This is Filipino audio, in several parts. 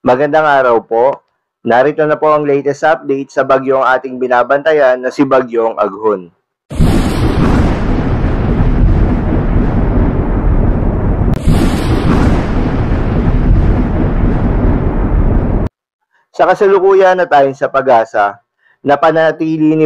Magandang araw po. Narito na po ang latest update sa bagyong ating binabantayan na si Bagyong Aghon. Sa kasalukuyan at ayon sa pag-asa, napanatili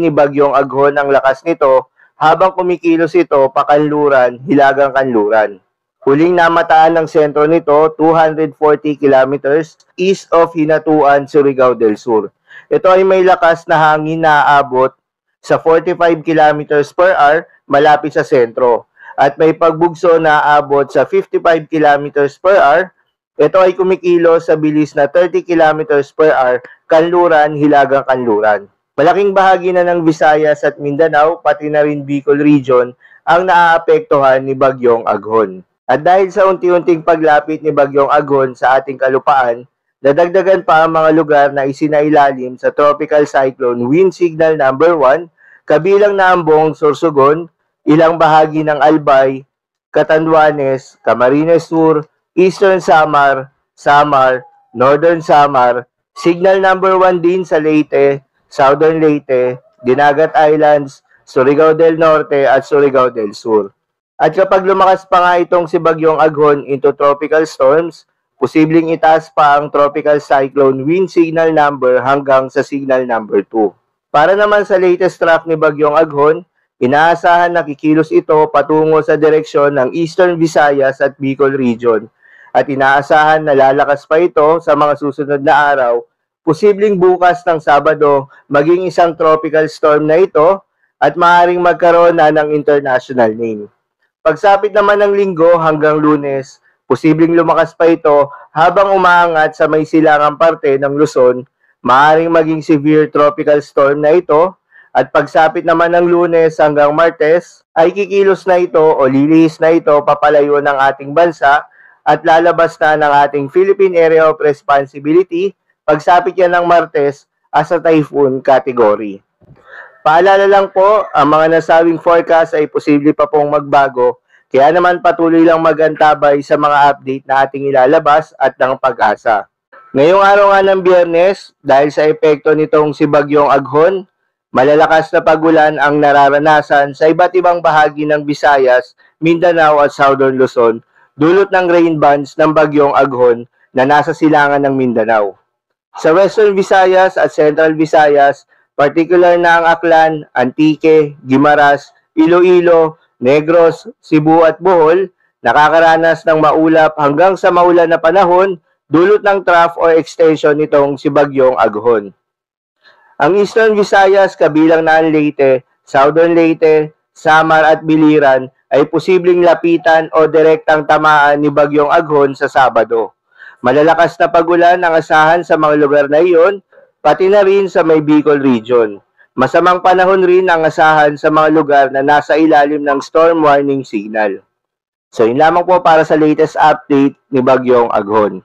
ni Bagyong Aghon ang lakas nito habang kumikilos ito pakanluran, hilagang kanluran. Huling namataan ng sentro nito 240 kilometers east of Hinatuan, Surigao del Sur. Ito ay may lakas na hangin na aabot sa 45 kilometers per hour malapit sa sentro at may pagbugso na aabot sa 55 kilometers per hour. Ito ay kumikilos sa bilis na 30 kilometers per hour kanluran, hilagang kanluran. Malaking bahagi na ng Visayas at Mindanao, pati na rin Bicol Region, ang naaapektuhan ni Bagyong Aghon. At dahil sa unti-unting paglapit ni Bagyong Aghon sa ating kalupaan, nadagdagan pa ang mga lugar na isinailalim sa Tropical Cyclone Wind Signal number 1, kabilang na ang buong Sorsogon, ilang bahagi ng Albay, Catanduanes, Camarines Sur, Eastern Samar, Northern Samar, Signal number 1 din sa Leyte, Southern Leyte, Dinagat Islands, Surigao del Norte at Surigao del Sur. At kapag lumakas pa nga itong si Bagyong Aghon into tropical storms, posibleng itaas pa ang Tropical Cyclone Wind Signal number hanggang sa Signal number 2. Para naman sa latest track ni Bagyong Aghon, inaasahan na kikilos ito patungo sa direksyon ng Eastern Visayas at Bicol Region at inaasahan na lalakas pa ito sa mga susunod na araw, posibleng bukas ng Sabado maging isang tropical storm na ito at maaaring magkaroon na ng international name. Pagsapit naman ng Linggo hanggang Lunes, posibleng lumakas pa ito habang umaangat sa may silangang parte ng Luzon, maaaring maging severe tropical storm na ito at pagsapit naman ng Lunes hanggang Martes ay kikilos na ito o lilihis na ito papalayo ng ating bansa at lalabas na ng ating Philippine Area of Responsibility pagsapit yan ng Martes as a typhoon category. Paalala lang po, ang mga nasabing forecast ay posible pa pong magbago, kaya naman patuloy lang magantabay sa mga update na ating ilalabas at ng pag-asa. Ngayong araw nga ng Biyernes, dahil sa epekto nitong si Bagyong Aghon, malalakas na pagulan ang nararanasan sa iba't ibang bahagi ng Visayas, Mindanao at Southern Luzon, dulot ng rain bands ng Bagyong Aghon na nasa silangan ng Mindanao. Sa Western Visayas at Central Visayas, particular na ang Aklan, Antique, Guimaras, Iloilo, Negros, Cebu at Bohol, nakakaranas ng maulap hanggang sa maulan na panahon dulot ng trough or extension nitong si Bagyong Aghon. Ang Eastern Visayas kabilang na ang Leyte, Southern Leyte, Samar at Biliran ay posibleng lapitan o direktang tamaan ni Bagyong Aghon sa Sabado. Malalakas na pagulan ang asahan sa mga lugar na iyon, pati na rin sa may Bicol Region. Masamang panahon rin ang asahan sa mga lugar na nasa ilalim ng storm warning signal. So yun lamang po para sa latest update ni Bagyong Aghon.